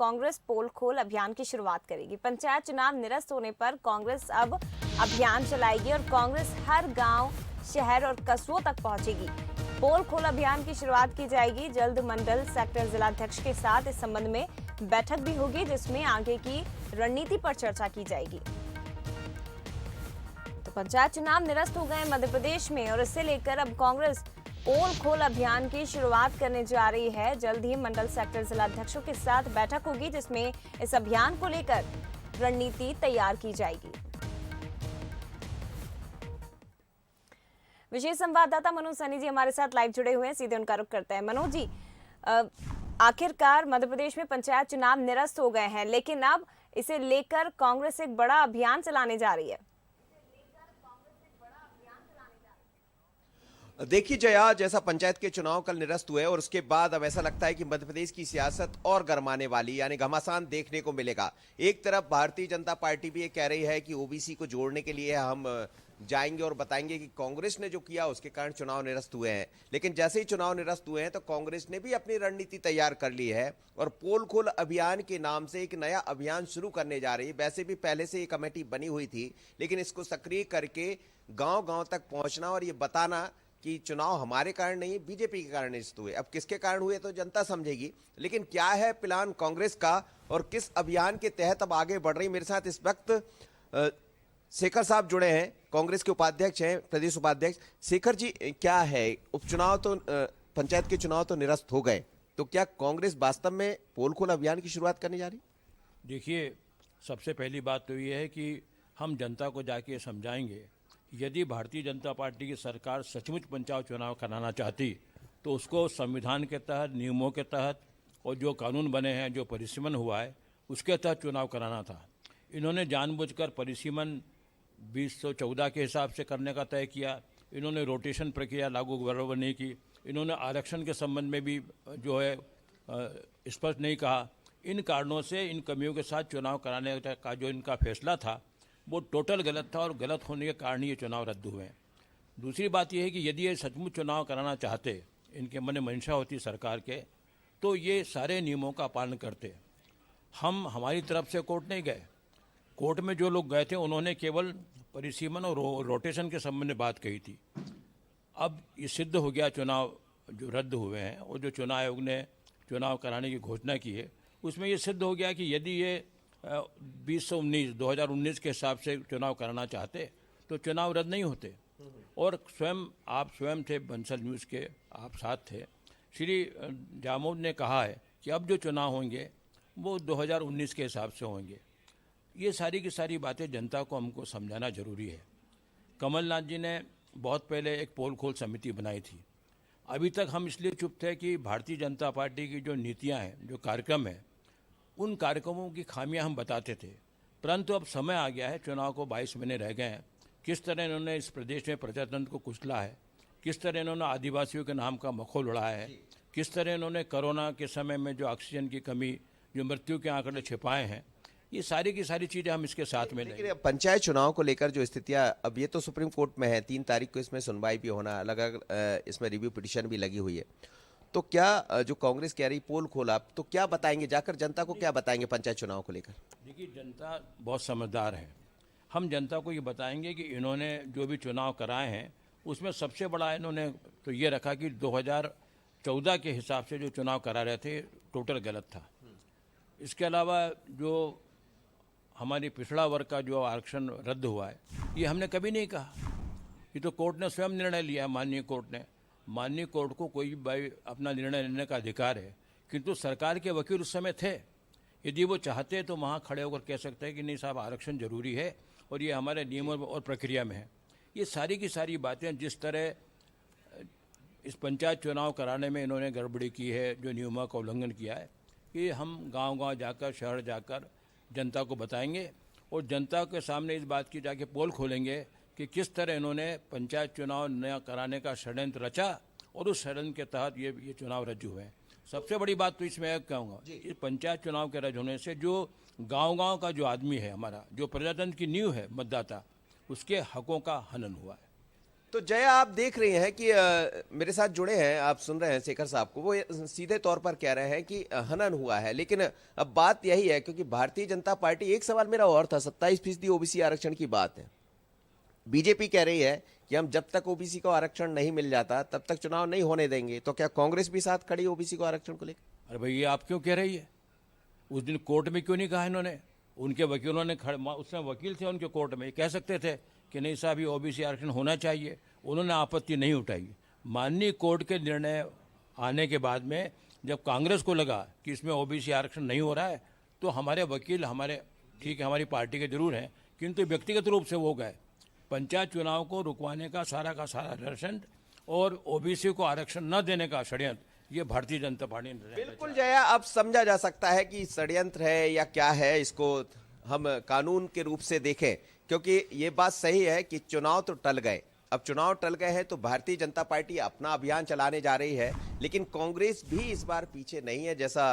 कांग्रेस पोल खोल अभियान की शुरुआत करेगी। पंचायत चुनाव निरस्त होने पर कांग्रेस अब अभियान चलाएगी और कांग्रेस हर गांव, शहर और कस्बों तक पहुंचेगी। पोल खोल अभियान की शुरुआत की जाएगी। जल्द मंडल सेक्टर जिलाध्यक्ष के साथ इस संबंध में बैठक भी होगी, जिसमें आगे की रणनीति पर चर्चा की जाएगी। तो पंचायत चुनाव निरस्त हो गए मध्य प्रदेश में और इसे लेकर अब कांग्रेस पोल खोल अभियान की शुरुआत करने जा रही है। जल्द ही मंडल सेक्टर जिलाध्यक्षों के साथ बैठक होगी, जिसमें इस अभियान को लेकर रणनीति तैयार की जाएगी। विशेष संवाददाता मनोज सैनी जी हमारे साथ लाइव जुड़े हुए हैं, सीधे उनका रुख करते हैं। मनोज जी, आखिरकार मध्य प्रदेश में पंचायत चुनाव निरस्त हो गए हैं, लेकिन अब इसे लेकर कांग्रेस एक बड़ा अभियान चलाने जा रही है। देखिए जया, जैसा पंचायत के चुनाव कल निरस्त हुए और उसके बाद अब ऐसा लगता है कि मध्य प्रदेश की सियासत और गरमाने वाली, यानी घमासान देखने को मिलेगा। एक तरफ भारतीय जनता पार्टी भी ये कह रही है कि ओबीसी को जोड़ने के लिए हम जाएंगे और बताएंगे कि कांग्रेस ने जो किया उसके कारण चुनाव निरस्त हुए हैं। लेकिन जैसे ही चुनाव निरस्त हुए हैं तो कांग्रेस ने भी अपनी रणनीति तैयार कर ली है और पोल खोल अभियान के नाम से एक नया अभियान शुरू करने जा रही है। वैसे भी पहले से ये कमेटी बनी हुई थी, लेकिन इसको सक्रिय करके गांव गांव तक पहुंचना और ये बताना कि चुनाव हमारे कारण नहीं, बीजेपी के कारण निरस्त हुए। अब किसके कारण हुए तो जनता समझेगी, लेकिन क्या है प्लान कांग्रेस का और किस अभियान के तहत अब आगे बढ़ रही। मेरे साथ इस वक्त शेखर साहब जुड़े हैं, कांग्रेस के उपाध्यक्ष हैं, प्रदेश उपाध्यक्ष। शेखर जी, क्या है, उपचुनाव तो पंचायत के चुनाव तो निरस्त हो गए, तो क्या कांग्रेस वास्तव में पोल खोल अभियान की शुरुआत करने जा रही? देखिए, सबसे पहली बात तो ये है कि हम जनता को जाके समझाएंगे, यदि भारतीय जनता पार्टी की सरकार सचमुच पंचायत चुनाव कराना चाहती तो उसको संविधान के तहत, नियमों के तहत और जो कानून बने हैं, जो परिसीमन हुआ है, उसके तहत चुनाव कराना था। इन्होंने जानबूझकर परिसीमन 2014 के हिसाब से करने का तय किया। इन्होंने रोटेशन प्रक्रिया लागू बराबर नहीं की। इन्होंने आरक्षण के संबंध में भी जो है स्पष्ट नहीं कहा। इन कारणों से, इन कमियों के साथ चुनाव कराने का जो इनका फैसला था वो टोटल गलत था और गलत होने के कारण ये चुनाव रद्द हुए हैं। दूसरी बात यह है कि यदि ये सचमुच चुनाव कराना चाहते, इनके मन में मंशा होती सरकार के, तो ये सारे नियमों का पालन करते। हम हमारी तरफ से कोर्ट नहीं गए। कोर्ट में जो लोग गए थे उन्होंने केवल परिसीमन और रोटेशन के संबंध में बात कही थी। अब ये सिद्ध हो गया, चुनाव जो रद्द हुए हैं और जो चुनाव आयोग ने चुनाव कराने की घोषणा की है, उसमें ये सिद्ध हो गया कि यदि ये 2019 के हिसाब से चुनाव कराना चाहते तो चुनाव रद्द नहीं होते। और आप स्वयं थे, बंसल न्यूज़ के आप साथ थे, श्री जामोद ने कहा है कि अब जो चुनाव होंगे वो 2019 के हिसाब से होंगे। ये सारी की सारी बातें जनता को हमको समझाना जरूरी है। कमलनाथ जी ने बहुत पहले एक पोल खोल समिति बनाई थी। अभी तक हम इसलिए चुप थे कि भारतीय जनता पार्टी की जो नीतियां हैं, जो कार्यक्रम है, उन कार्यक्रमों की खामियां हम बताते थे। परंतु अब समय आ गया है, चुनाव को 22 महीने रह गए हैं। किस तरह इन्होंने इस प्रदेश में प्रजातंत्र को कुचला है, किस तरह इन्होंने आदिवासियों के नाम का मखौल उड़ाया है, किस तरह इन्होंने कोरोना के समय में जो ऑक्सीजन की कमी, जो मृत्यु के आंकड़े छिपाए हैं, ये सारी की सारी चीज़ें हम इसके साथ में लेंगे। पंचायत चुनाव को लेकर जो स्थितियां, अब ये तो सुप्रीम कोर्ट में है, 3 तारीख को इसमें सुनवाई भी होना, अलग अलग इसमें रिव्यू पिटीशन भी लगी हुई है। तो क्या जो कांग्रेस कह रही पोल खोला, तो क्या बताएंगे, जाकर जनता को क्या बताएंगे पंचायत चुनाव को लेकर? देखिए, जनता बहुत समझदार है। हम जनता को ये बताएंगे कि इन्होंने जो भी चुनाव कराए हैं उसमें सबसे बड़ा इन्होंने तो ये रखा कि 2014 के हिसाब से जो चुनाव करा रहे थे टोटल गलत था। इसके अलावा जो हमारी पिछड़ा वर्ग का जो आरक्षण रद्द हुआ है, ये हमने कभी नहीं कहा। ये तो कोर्ट ने स्वयं निर्णय लिया, माननीय कोर्ट ने। माननीय कोर्ट को कोई भाई अपना निर्णय लेने का अधिकार है, किंतु सरकार के वकील उस समय थे। यदि वो चाहते तो वहाँ खड़े होकर कह सकते हैं कि नहीं साहब, आरक्षण जरूरी है और ये हमारे नियमों और प्रक्रिया में है। ये सारी की सारी बातें, जिस तरह इस पंचायत चुनाव कराने में इन्होंने गड़बड़ी की है, जो नियमों का उल्लंघन किया है, ये हम गांव-गांव जाकर, शहर जाकर जनता को बताएंगे और जनता के सामने इस बात की जाके पोल खोलेंगे कि किस तरह इन्होंने पंचायत चुनाव नया कराने का षड्यंत्र रचा और उस षड्यंत्र के तहत ये चुनाव रद्द हुए हैं। सबसे बड़ी बात तो इसमें कहूँगा, इस पंचायत चुनाव के रद्द होने से जो गांव-गांव का जो आदमी है, हमारा जो प्रजातंत्र की नींव है, मतदाता, उसके हकों का हनन हुआ है। तो जया, आप देख रहे हैं कि मेरे साथ जुड़े हैं, आप सुन रहे हैं शेखर साहब को, वो सीधे तौर पर कह रहे हैं कि हनन हुआ है। लेकिन अब बात यही है, क्योंकि भारतीय जनता पार्टी, एक सवाल मेरा और था, 27% ओबीसी आरक्षण की बात है, बीजेपी कह रही है कि हम जब तक ओबीसी को आरक्षण नहीं मिल जाता तब तक चुनाव नहीं होने देंगे। तो क्या कांग्रेस भी साथ खड़ी ओबीसी को आरक्षण को लेकर? अरे भाई, ये आप क्यों कह रही है? उस दिन कोर्ट में क्यों नहीं कहा इन्होंने? उनके वकीलों ने उसमें वकील थे उनके कोर्ट में, कह सकते थे कि नहीं साहब, ये ओबीसी आरक्षण होना चाहिए। उन्होंने आपत्ति नहीं उठाई। माननीय कोर्ट के निर्णय आने के बाद में जब कांग्रेस को लगा कि इसमें ओबीसी आरक्षण नहीं हो रहा है, तो हमारे वकील, हमारे, ठीक है, हमारी पार्टी के जरूर हैं, किंतु व्यक्तिगत रूप से वो गए। पंचायत चुनाव को रुकवाने का सारा षड्यंत्र और ओबीसी को आरक्षण न देने का षड्यंत्र, ये भारतीय जनता पार्टी ने। बिल्कुल जया, अब समझा जा सकता है कि षड्यंत्र है या क्या है, इसको हम कानून के रूप से देखें, क्योंकि ये बात सही है कि चुनाव तो टल गए। अब चुनाव टल गए हैं तो भारतीय जनता पार्टी अपना अभियान चलाने जा रही है, लेकिन कांग्रेस भी इस बार पीछे नहीं है। जैसा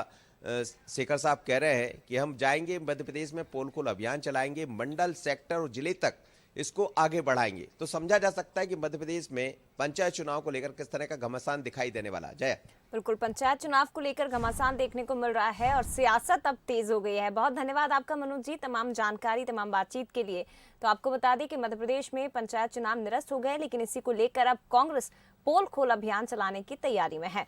शेखर साहब कह रहे हैं कि हम जाएंगे मध्य प्रदेश में, पोल खोल अभियान चलाएंगे, मंडल, सेक्टर और जिले तक इसको आगे बढ़ाएंगे। तो समझा जा सकता है कि मध्य प्रदेश में पंचायत चुनाव को लेकर किस तरह का घमासान दिखाई देने वाला। जय, बिल्कुल, पंचायत चुनाव को लेकर घमासान देखने को मिल रहा है और सियासत अब तेज हो गई है। बहुत धन्यवाद आपका मनोज जी, तमाम जानकारी, तमाम बातचीत के लिए। तो आपको बता दें कि मध्य प्रदेश में पंचायत चुनाव निरस्त हो गए, लेकिन इसी को लेकर अब कांग्रेस पोल खोल अभियान चलाने की तैयारी में है।